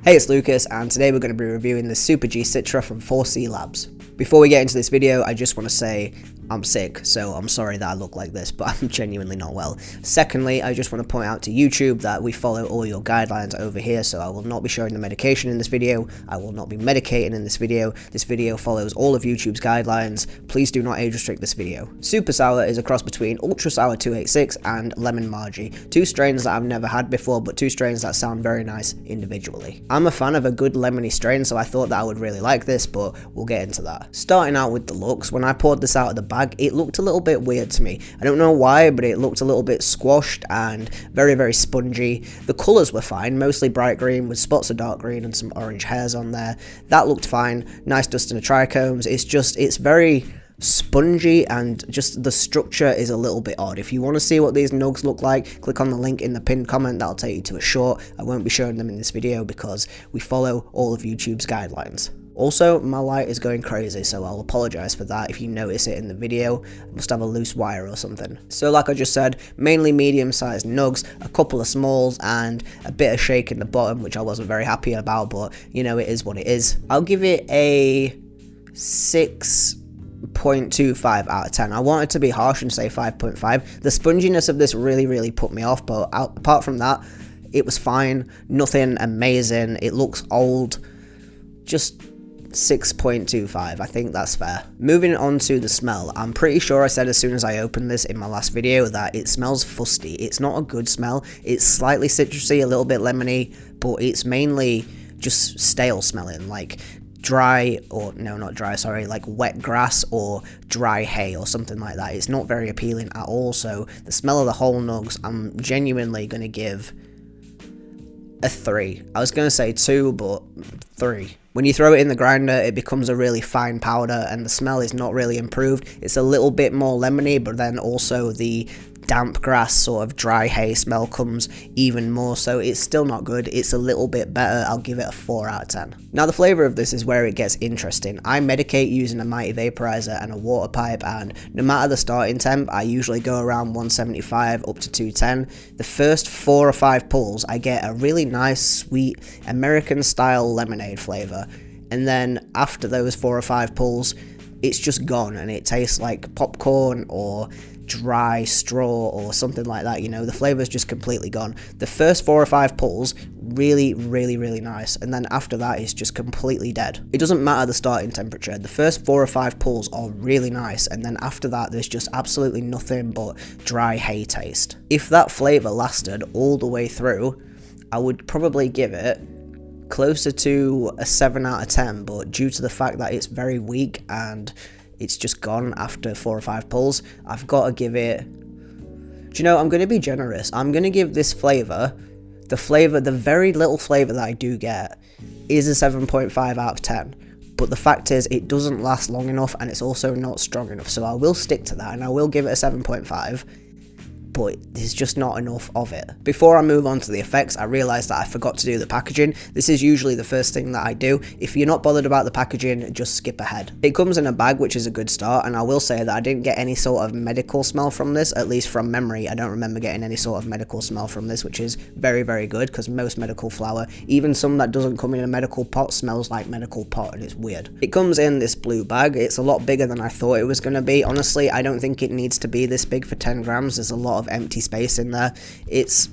Hey, it's Lucas, and today we're going to be reviewing the Super G Citra from 4C Labs. Before we get into this video, I just want to say I'm sick, so I'm sorry that I look like this, but I'm genuinely not well. Secondly, I just want to point out to YouTube that we follow all your guidelines over here, so I will not be showing the medication in this video, I will not be medicating in this video. This video follows all of YouTube's guidelines. Please do not age restrict this video. Super Sour is a cross between Ultra Sour 286 and Lemon Margie, two strains that I've never had before, but two strains that sound very nice individually. I'm a fan of a good lemony strain, so I thought that I would really like this, but we'll get into that. Starting out with the looks, when I poured this out of the bag, it looked a little bit weird to me. I don't know why, but it looked a little bit squashed and very, very spongy. The colours were fine, mostly bright green with spots of dark green and some orange hairs on there. That looked fine. Nice dust in the trichomes. It's very spongy, and just the structure is a little bit odd. If you want to see what these nugs look like, click on the link in the pinned comment. That'll take you to a short. I won't be showing them in this video because we follow all of YouTube's guidelines. Also, my light is going crazy, so I'll apologise for that if you notice it in the video. I must have a loose wire or something. So like I just said, mainly medium-sized nugs, a couple of smalls, and a bit of shake in the bottom, which I wasn't very happy about, but you know, it is what it is. I'll give it a 6.25 out of 10. I wanted to be harsh and say 5.5. The sponginess of this really put me off, but apart from that, it was fine. Nothing amazing. It looks old. Just 6.25, I think that's fair. Moving on to the smell, I'm pretty sure I said as soon as I opened this in my last video that it smells fusty. It's not a good smell. It's slightly citrusy, a little bit lemony, but it's mainly just stale smelling, like dry, or no, not dry, sorry, like wet grass or dry hay or something like that. It's not very appealing at all, so the smell of the whole nugs, I'm genuinely going to give a 3. I was going to say 2, but 3. When you throw it in the grinder, it becomes a really fine powder, and the smell is not really improved. It's a little bit more lemony, but then also the damp grass sort of dry hay smell comes even more, so it's still not good. It's a little bit better. I'll give it a 4 out of 10. Now the flavour of this is where it gets interesting. I medicate using a mighty vaporizer and a water pipe, and no matter the starting temp, I usually go around 175 up to 210. The first 4 or 5 pulls, I get a really nice, sweet, American style lemonade flavour, and then after those 4 or 5 pulls, it's just gone, and it tastes like popcorn or dry straw or something like that. You know, the flavor's just completely gone. The first 4 or 5 pulls, really nice, and then after that it's just completely dead. It doesn't matter the starting temperature. The first 4 or 5 pulls are really nice, and then after that there's just absolutely nothing but dry hay taste. If that flavor lasted all the way through, I would probably give it closer to a 7 out of 10, but due to the fact that it's very weak and it's just gone after 4 or 5 pulls, I've got to give it... Do you know, I'm going to be generous. I'm going to give this flavour, the very little flavour that I do get, is a 7.5 out of 10. But the fact is, it doesn't last long enough, and it's also not strong enough, so I will stick to that, and I will give it a 7.5. But there's just not enough of it. Before I move on to the effects, I realised that I forgot to do the packaging. This is usually the first thing that I do. If you're not bothered about the packaging, just skip ahead. It comes in a bag, which is a good start, and I will say that I didn't get any sort of medical smell from this, at least from memory. I don't remember getting any sort of medical smell from this, which is very good, because most medical flour, even some that doesn't come in a medical pot, smells like medical pot, and it's weird. It comes in this blue bag. It's a lot bigger than I thought it was going to be. Honestly, I don't think it needs to be this big for 10 grams. There's a lot of empty space in there. It's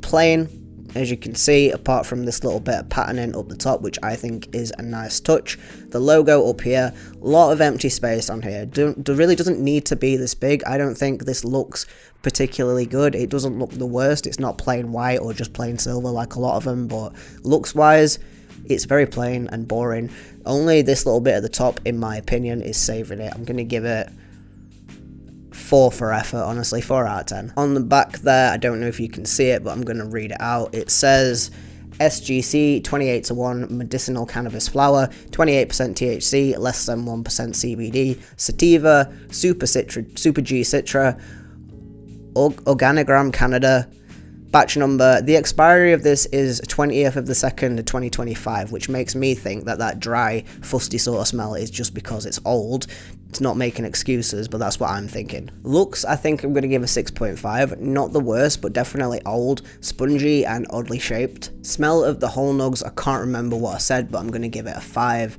plain, as you can see, apart from this little bit of patterning up the top, which I think is a nice touch. The logo up here, a lot of empty space on here. It really doesn't need to be this big. I don't think this looks particularly good. It doesn't look the worst. It's not plain white or just plain silver like a lot of them, but looks wise, it's very plain and boring. Only this little bit at the top, in my opinion, is saving it. I'm going to give it 4 for effort, honestly, 4 out of 10. On the back there, I don't know if you can see it, but I'm going to read it out. It says SGC 28:1 medicinal cannabis flower, 28% THC, less than 1% CBD, sativa, Super G Citra, Organogram Canada, Batch number, the expiry of this is 20th of the 2nd, 2025, which makes me think that that dry, fusty sort of smell is just because it's old. It's not making excuses, but that's what I'm thinking. Looks, I think I'm going to give a 6.5. Not the worst, but definitely old, spongy, and oddly shaped. Smell of the whole nugs, I can't remember what I said, but I'm going to give it a 5.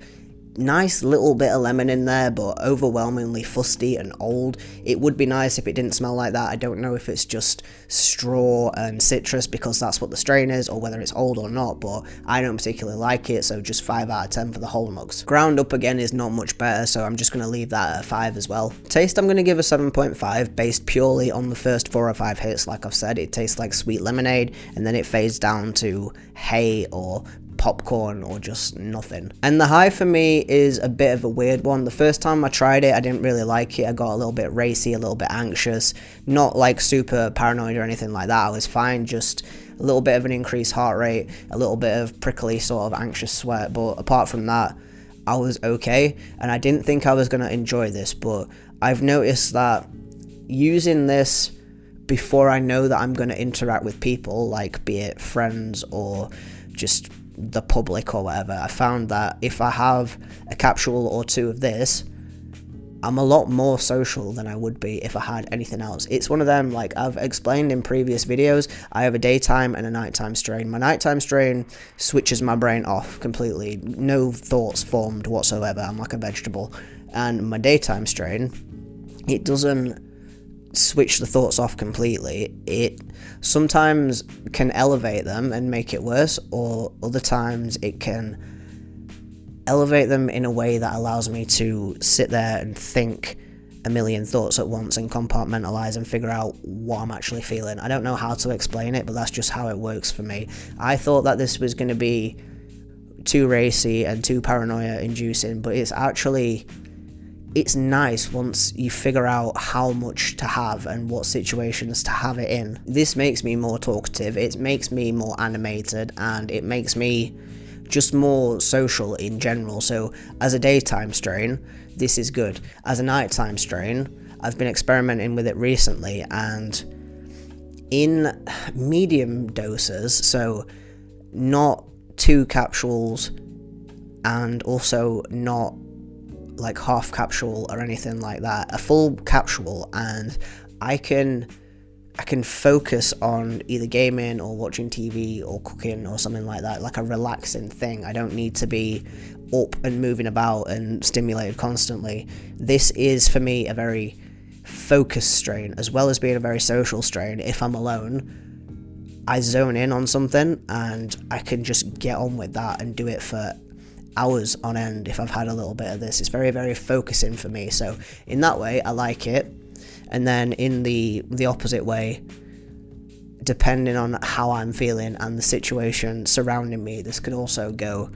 Nice little bit of lemon in there, but overwhelmingly fusty and old. It would be nice if it didn't smell like that. I don't know if it's just straw and citrus because that's what the strain is, or whether it's old or not, but I don't particularly like it, so just 5 out of 10 for the whole nugs. Ground up again is not much better, so I'm just going to leave that at a 5 as well. Taste, I'm going to give a 7.5 based purely on the first 4 or 5 hits. Like I've said, it tastes like sweet lemonade, and then it fades down to hay or popcorn or just nothing. And the high for me is a bit of a weird one. The first time I tried it, I didn't really like it. I got a little bit racy, a little bit anxious, not like super paranoid or anything like that. I was fine, just a little bit of an increased heart rate, a little bit of prickly sort of anxious sweat, but apart from that, I was okay. And I didn't think I was going to enjoy this, but I've noticed that using this before I know that I'm going to interact with people, like be it friends or just the public or whatever, I found that if I have a capsule or 2 of this, I'm a lot more social than I would be if I had anything else. It's one of them, like I've explained in previous videos, I have a daytime and a nighttime strain. My nighttime strain switches my brain off completely, no thoughts formed whatsoever, I'm like a vegetable. And my daytime strain, it doesn't switch the thoughts off completely. It sometimes can elevate them and make it worse, or other times it can elevate them in a way that allows me to sit there and think a million thoughts at once and compartmentalize and figure out what I'm actually feeling. I don't know how to explain it, but that's just how it works for me. I thought that this was going to be too racy and too paranoia inducing, but it's nice once you figure out how much to have and what situations to have it in. This makes me more talkative, it makes me more animated, and it makes me just more social in general. So as a daytime strain, this is good. As a nighttime strain, I've been experimenting with it recently, and in medium doses, so not 2 capsules and also not like half capsule or anything like that, a full capsule, and I can focus on either gaming or watching TV or cooking or something like that, like a relaxing thing. I don't need to be up and moving about and stimulated constantly. This is for me a very focused strain, as well as being a very social strain. If I'm alone, I zone in on something and I can just get on with that and do it for hours on end. If I've had a little bit of this, it's very, very focusing for me, so in that way I like it. And then in the opposite way, depending on how I'm feeling and the situation surrounding me, this could also go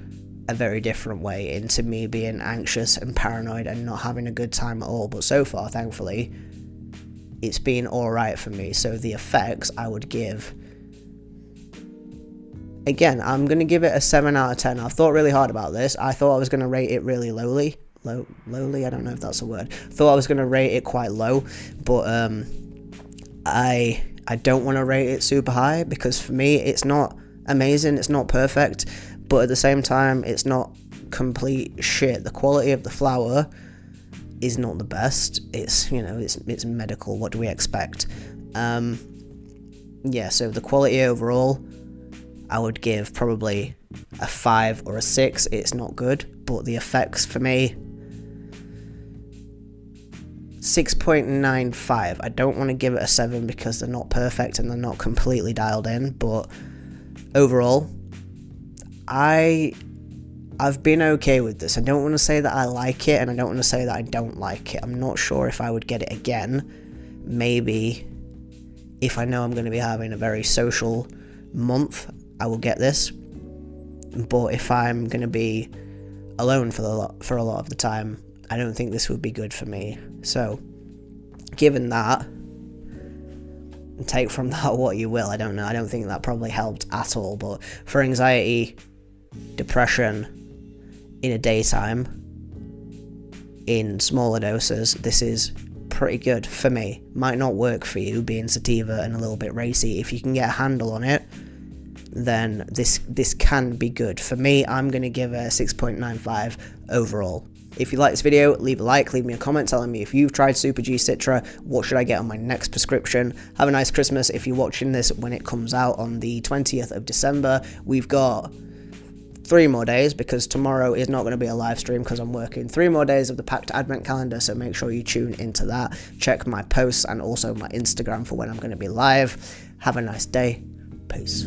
a very different way into me being anxious and paranoid and not having a good time at all. But so far, thankfully, it's been alright for me. So the effects I would give, again, I'm going to give it a 7 out of 10. I've thought really hard about this. I thought I was going to rate it really lowly. Lowly? I don't know if that's a word. Thought I was going to rate it quite low, but I don't want to rate it super high, because for me, it's not amazing, it's not perfect, but at the same time, it's not complete shit. The quality of the flour is not the best. It's, you know, it's medical. What do we expect? Yeah, so the quality overall, I would give probably a 5 or a 6. It's not good, but the effects for me, 6.95. I don't want to give it a 7 because they're not perfect and they're not completely dialed in, but overall, I've been okay with this. I don't want to say that I like it, and I don't want to say that I don't like it. I'm not sure if I would get it again. Maybe if I know I'm going to be having a very social month, I will get this. But if I'm going to be alone for a lot of the time, I don't think this would be good for me. So, given that, take from that what you will. I don't know. I don't think that probably helped at all. But for anxiety, depression, in a daytime, in smaller doses, this is pretty good for me. Might not work for you, being sativa and a little bit racy. If you can get a handle on it, then this can be good. For me, I'm going to give it a 6.95 overall. If you like this video, leave a like, leave me a comment telling me if you've tried Super G Citra, what should I get on my next prescription. Have a nice Christmas if you're watching this when it comes out on the 20th of December. We've got 3 more days, because tomorrow is not going to be a live stream because I'm working. 3 more days of the packed advent calendar, so make sure you tune into that. Check my posts and also my Instagram for when I'm going to be live. Have a nice day. Peace.